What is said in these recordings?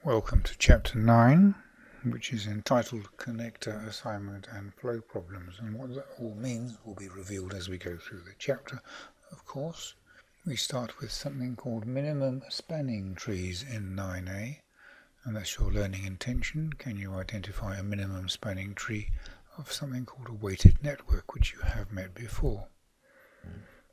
Welcome to Chapter 9, which is entitled Connector Assignment and Flow Problems, and what that all means will be revealed as we go through the chapter, of course. We start with something called minimum spanning trees in 9a, and that's your learning intention. Can you identify a minimum spanning tree of something called a weighted network, which you have met before?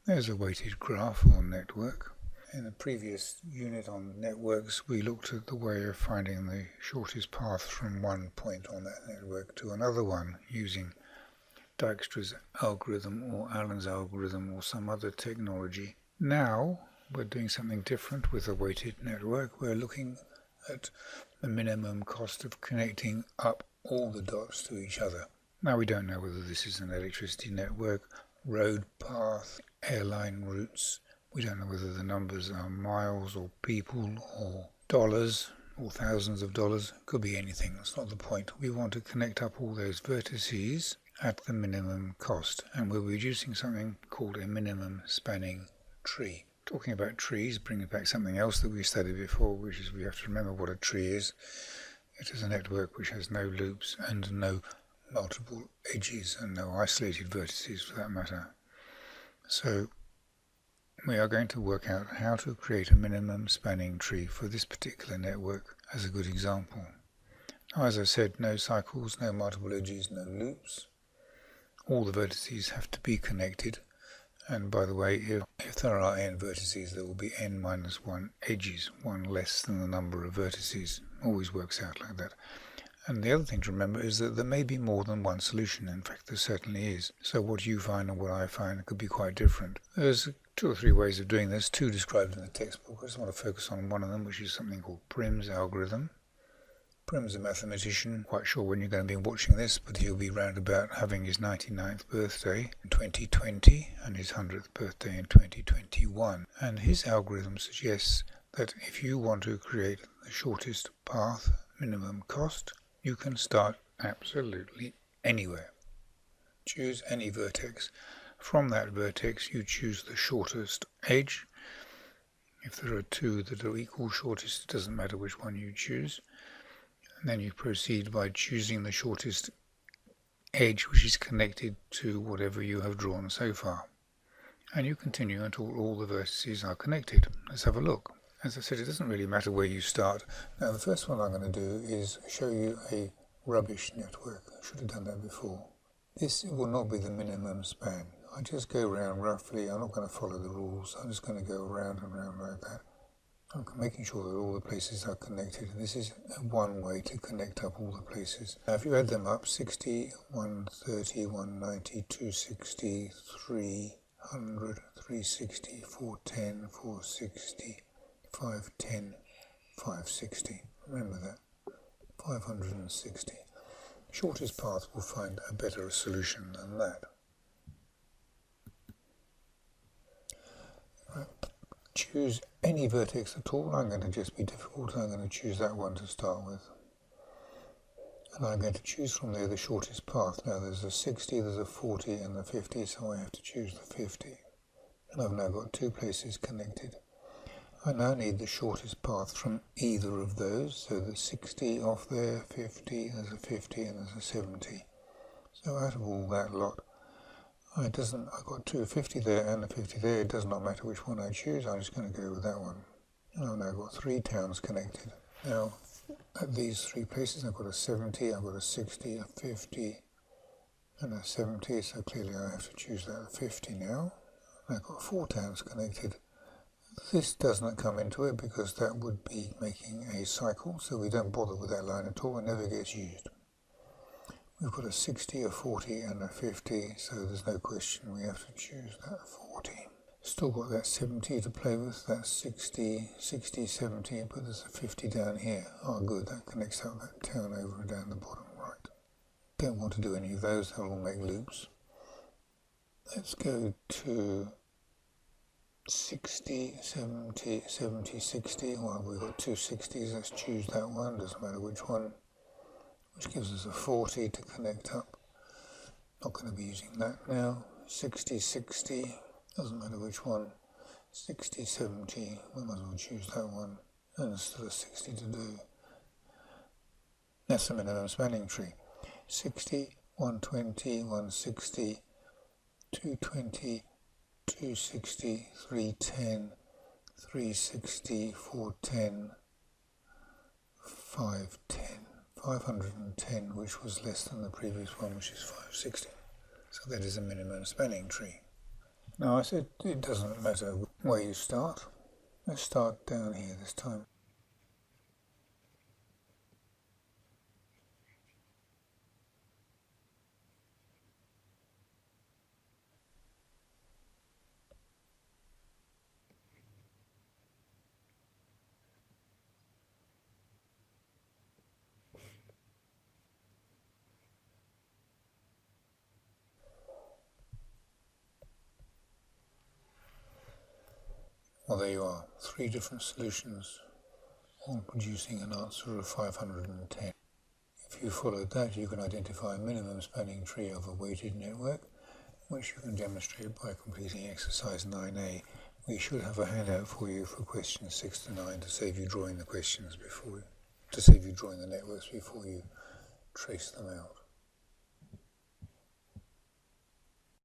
There's a weighted graph or network. In the previous unit on networks, we looked at the way of finding the shortest path from one point on that network to another one using Dijkstra's algorithm or Allen's algorithm or some other technology. Now we're doing something different with a weighted network. We're looking at the minimum cost of connecting up all the dots to each other. Now we don't know whether this is an electricity network, road path, airline routes. We don't know whether the numbers are miles or people or dollars or thousands of dollars. It could be anything. That's not the point. We want to connect up all those vertices at the minimum cost, and we'll be using something called a minimum spanning tree. Talking about trees brings back something else that we studied before, which is we have to remember what a tree is. It is a network which has no loops and no multiple edges and no isolated vertices for that matter. So we are going to work out how to create a minimum spanning tree for this particular network as a good example. Now, as I said, no cycles, no multiple edges, no loops. All the vertices have to be connected, and by the way, if there are n vertices, there will be n minus 1 edges, one less than the number of vertices. Always works out like that. And the other thing to remember is that there may be more than one solution. In fact, there certainly is. So what you find and what I find could be quite different. There's 2 or 3 ways of doing this, 2 described in the textbook. I just want to focus on one of them, which is something called Prim's algorithm. Prim's a mathematician. Quite sure when you're going to be watching this, but he'll be round about having his 99th birthday in 2020 and his 100th birthday in 2021. And his algorithm suggests that if you want to create the shortest path, minimum cost, you can start absolutely anywhere. Choose any vertex. From that vertex you choose the shortest edge. If there are 2 that are equal shortest, it doesn't matter which one you choose. And then you proceed by choosing the shortest edge which is connected to whatever you have drawn so far. And you continue until all the vertices are connected. Let's have a look. As I said, it doesn't really matter where you start. Now the first one I'm going to do is show you a rubbish network. I should have done that before. This will not be the minimum span. I just go around roughly. I'm not going to follow the rules. I'm just going to go around and around like that. I'm making sure that all the places are connected. This is one way to connect up all the places. Now if you add them up, 60, 130, 190, 260, 300, 360, 410, 460, 510, 560. Remember that. 560. Shortest path will find a better solution than that. Right. Choose any vertex at all. I'm going to just be difficult. I'm going to choose that one to start with. And I'm going to choose from there the shortest path. Now there's a 60, there's a 40 and a 50, so I have to choose the 50. And I've now got 2 places connected. I now need the shortest path from either of those, so the 60 off there, 50, there's a 50 and there's a 70. So out of all that lot, I've got 250 there and a 50 there. It does not matter which one I choose, I'm just going to go with that one. And I've now got 3 towns connected. Now at these 3 places I've got a 70, I've got a 60, a 50 and a 70, so clearly I have to choose that 50 now. And I've got 4 towns connected. This does not come into it because that would be making a cycle, so we don't bother with that line at all. It never gets used. We've got a 60, a 40 and a 50, so there's no question we have to choose that 40. Still got that 70 to play with, that's 60, 60, 70, but there's a 50 down here. Oh good, that connects up that town over and down the bottom right. Don't want to do any of those, they'll all make loops. Let's go to 60, 70, 70, 60. Well, we've got 2 60s, let's choose that one, doesn't matter which one. Which gives us a 40 to connect up. Not going to be using that now. 60, 60, doesn't matter which one. 60, 70, we might as well choose that one. And there's still a 60 to do. That's the minimum spanning tree. 60, 120, 160, 220, 260, 310, 360, 410, 510, 510, which was less than the previous one, which is 560. So that is a minimum spanning tree. Now I said it doesn't matter where you start. Let's start down here this time. Well, there you are, 3 different solutions, all producing an answer of 510. If you followed that, you can identify a minimum spanning tree of a weighted network, which you can demonstrate by completing exercise 9a. We should have a handout for you for questions 6 to 9 to save you drawing the questions to save you drawing the networks before you trace them out.